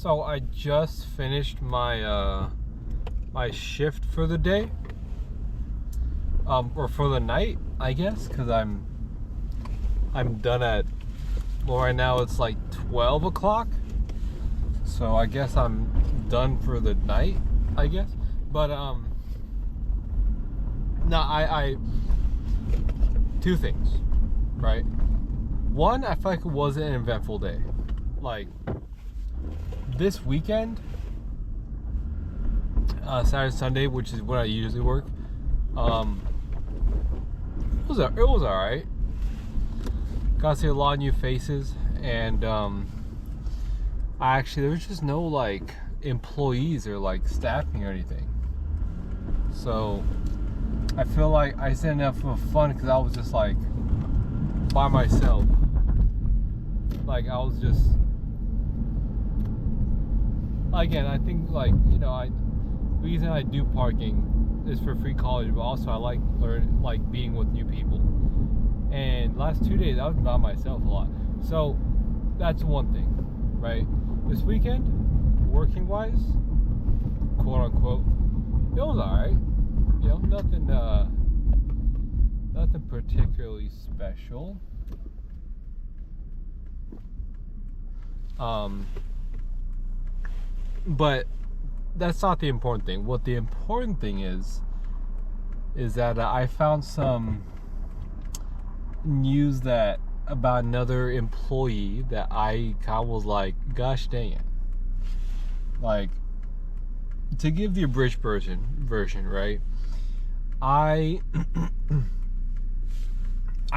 So I just finished my my shift for the day, or for the night, I guess, because I'm done at, well, right now it's like 12 o'clock, so I guess I'm done for the night, I guess. But no, I two things, right? One, I feel like it wasn't an eventful day. Like, this weekend, Saturday, Sunday, which is when I usually work, it was alright. Got to see a lot of new faces, and there was just no like employees or like staffing or anything. So I feel like I said enough for fun because I was just like by myself. Like, I was just, again, I think, like, you know, the reason I do parking is for free college, but also I like being with new people. And last 2 days I was by myself a lot, so that's one thing, right? This weekend, working wise, quote unquote, it was alright. You know, nothing particularly special. But that's not the important thing. What the important thing is that I found some news about another employee that I kind of was like, gosh dang it. Like, to give the abridged version, right? I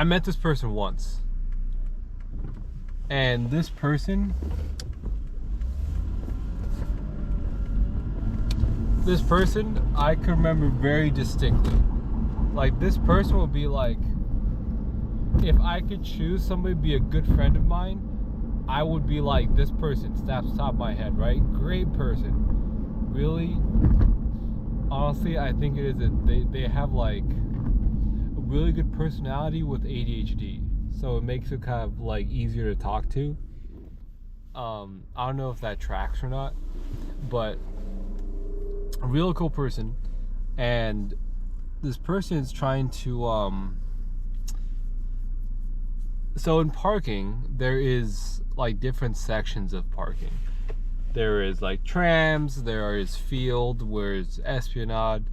met this person once. And this person I can remember very distinctly. Like, this person would be like, if I could choose somebody to be a good friend of mine, I would be like, this person snaps top of my head, right? Great person. Really, honestly, I think it is they have like a really good personality with ADHD. So it makes it kind of like easier to talk to. I don't know if that tracks or not, but a real cool person. And this person is trying to so in parking there is like different sections of parking. There is like trams, there is field, where it's esplanade,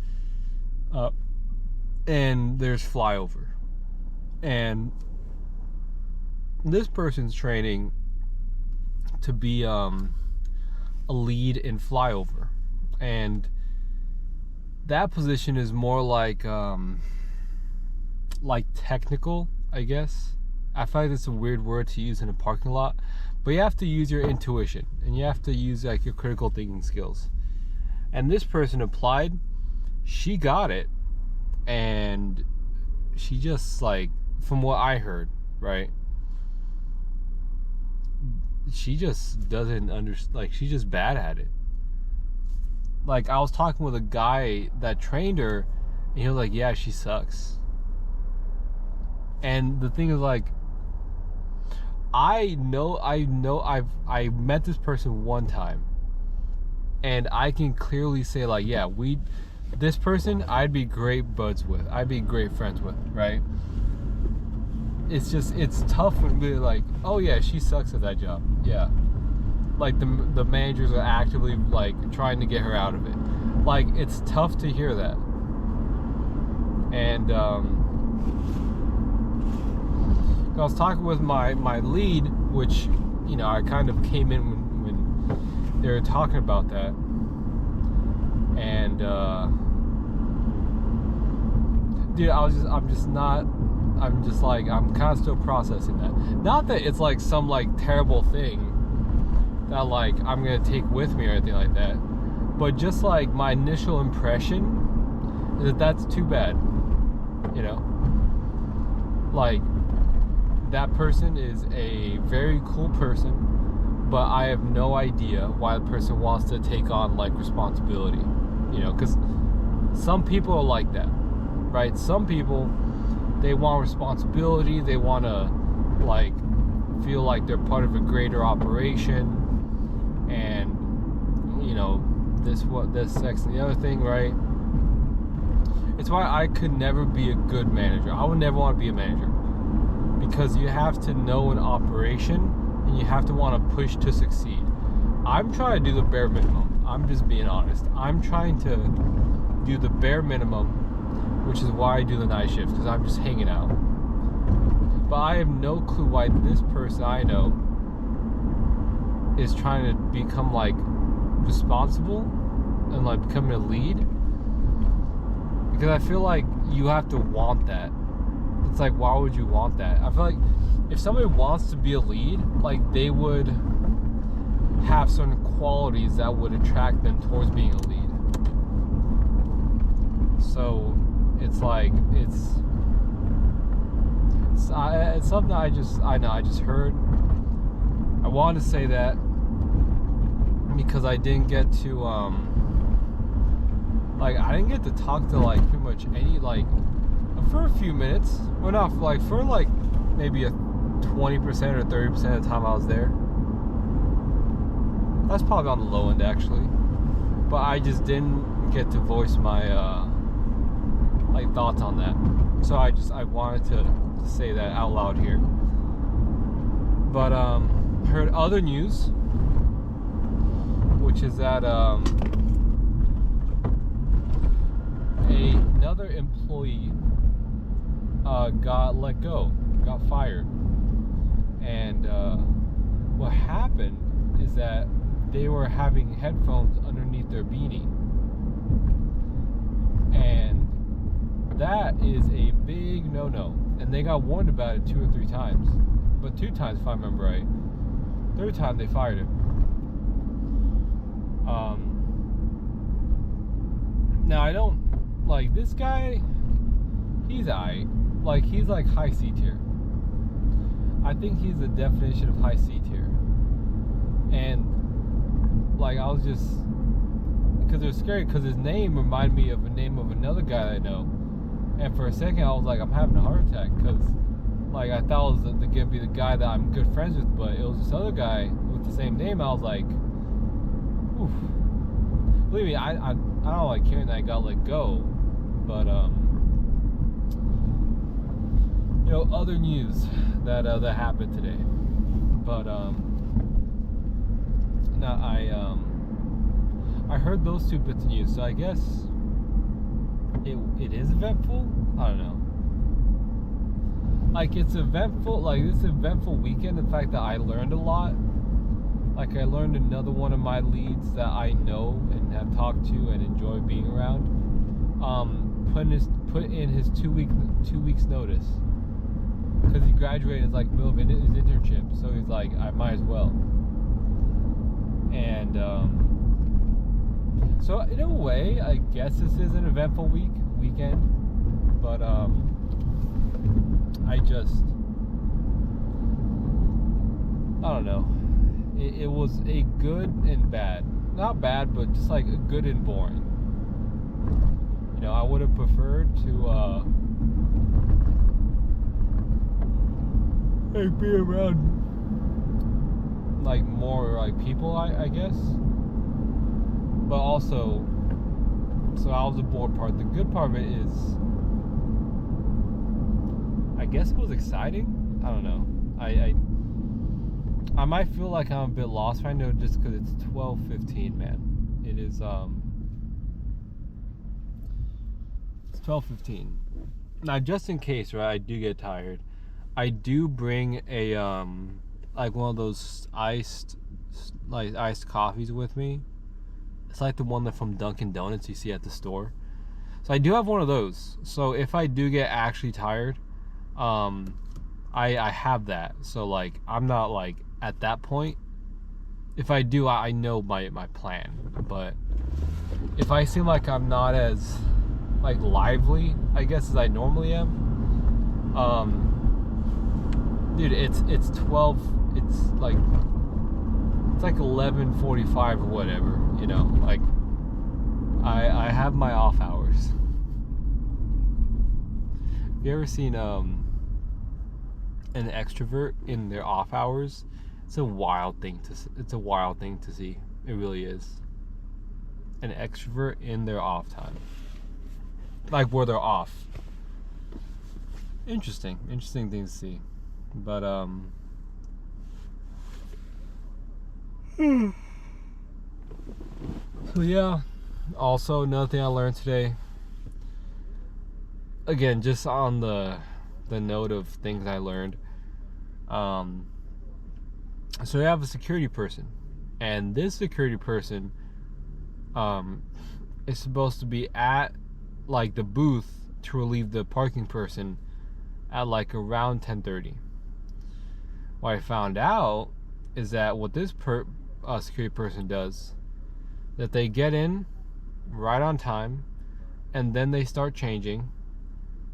and there's flyover. And this person's training to be a lead in flyover, and that position is more like technical, I guess. I find it's a weird word to use in a parking lot, but you have to use your intuition and you have to use like your critical thinking skills. And this person applied, she got it, and she just, like, from what I heard, right, she just doesn't understand, like, she's just bad at it. Like, I was talking with a guy that trained her, and he was like, yeah, she sucks. And the thing is, like, I met this person one time, and I can clearly say, like, yeah, this person I'd be great buds with, I'd be great friends with, right? It's tough when we're like, oh yeah, she sucks at that job. Yeah, like the managers are actively like trying to get her out of it. Like, it's tough to hear that. And I was talking with my lead, which, you know, I kind of came in when they were talking about that, and dude, I'm kind of still processing that. Not that it's like some like terrible thing that like I'm gonna take with me or anything like that, but just like my initial impression is that that's too bad, you know? Like, that person is a very cool person, but I have no idea why the person wants to take on like responsibility, you know, because some people are like that, right? Some people, they want responsibility, they want to like feel like they're part of a greater operation, and this sex and the other thing, right? It's why I could never be a good manager. I would never want to be a manager, because you have to know an operation and you have to want to push to succeed. I'm trying to do the bare minimum. I'm just being honest. I'm trying to do the bare minimum, which is why I do the night shift, because I'm just hanging out. But I have no clue why this person I know is trying to become like responsible and like becoming a lead, because I feel like you have to want that. It's like, why would you want that? I feel like if somebody wants to be a lead, like they would have certain qualities that would attract them towards being a lead. So it's like it's something I just heard. I wanted to say that because I didn't get to I didn't get to talk to like pretty much any, like, for a few minutes. Well, not like for like maybe a 20% or 30% of the time I was there. That's probably on the low end actually, but I just didn't get to voice my like thoughts on that. So I wanted to say that out loud here. But heard other news, which is that another employee got let go, got fired, and what happened is that they were having headphones underneath their beanie, and that is a big no-no. And they got warned about it 2 or 3 times, but 2 times if I remember right. 3rd time they fired him. Now I don't like this guy. He's aight. Like, he's like high C tier. I think he's the definition of high C tier. And like, I was just, because it was scary, because his name reminded me of the name of another guy that I know. And for a second I was like, I'm having a heart attack, because like I thought it was gonna be the guy that I'm good friends with, but it was this other guy with the same name. I was like, oof. Believe me, I don't like hearing that I got let go. But other news that happened today. But now I heard those 2 bits of news, so I guess it is eventful. I don't know. Like, it's eventful. Like, this eventful weekend. The fact that I learned a lot. Like, I learned another one of my leads that I know and have talked to and enjoy being around. Put in his 2 weeks notice, because he graduated as like middle of his internship. So he's like, I might as well. And so in a way, I guess this is an eventful weekend. But I don't know. It was a good and bad. Not bad, but just like a good and boring. I would have preferred to like be around like more like people, I guess. But also, so I was the bored part. The good part of it is, I guess it was exciting. I don't know. I might feel like I'm a bit lost right now, just because it's 12:15, man. It is it's 12:15. Now, just in case, right, I do get tired, I do bring a like one of those iced coffees with me. It's like the one that from Dunkin' Donuts you see at the store. So I do have one of those. So if I do get actually tired, I have that. So like, I'm not like at that point. If I do, I know my plan. But if I seem like I'm not as like lively, I guess, as I normally am, dude, it's 12. It's like 11:45 or whatever. Like I have my off hours. Have you ever seen an extrovert in their off hours? It's a wild thing to see. It really is. an extrovert in their off time, like where they're off. Interesting thing to see. But so yeah, also another thing I learned today, again, just on the note of things I learned, so we have a security person, and this security person is supposed to be at like the booth to relieve the parking person at like around 10:30. What I found out is that what this security person does, that they get in right on time, and then they start changing,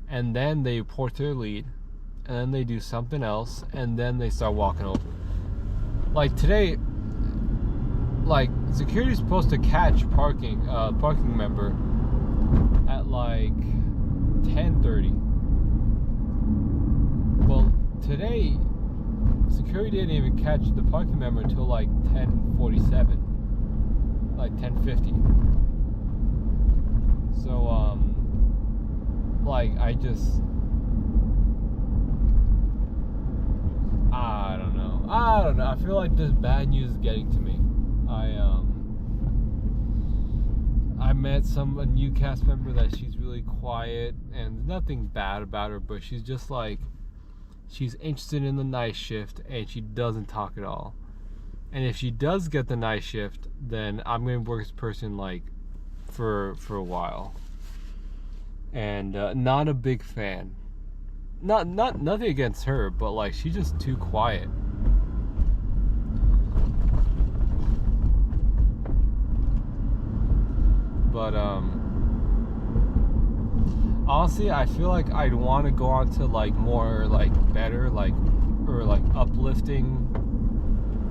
and then they report to their lead, and then they do something else, and then they start walking over. Like today, like security is supposed to catch parking member at like 10:30. Well, today security didn't even catch the parking member until like 10:47, like 10:50. So like I don't know. I feel like this bad news is getting to me. I met a new cast member that she's really quiet, and nothing bad about her, but she's just like, she's interested in the night shift and she doesn't talk at all. And if she does get the night shift, then I'm gonna work this person like for a while. And not a big fan. Nothing against her, but like she's just too quiet. But honestly, I feel like I'd want to go on to like more like better, like, or like uplifting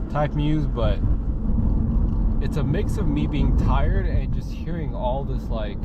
type news, but it's a mix of me being tired and just hearing all this like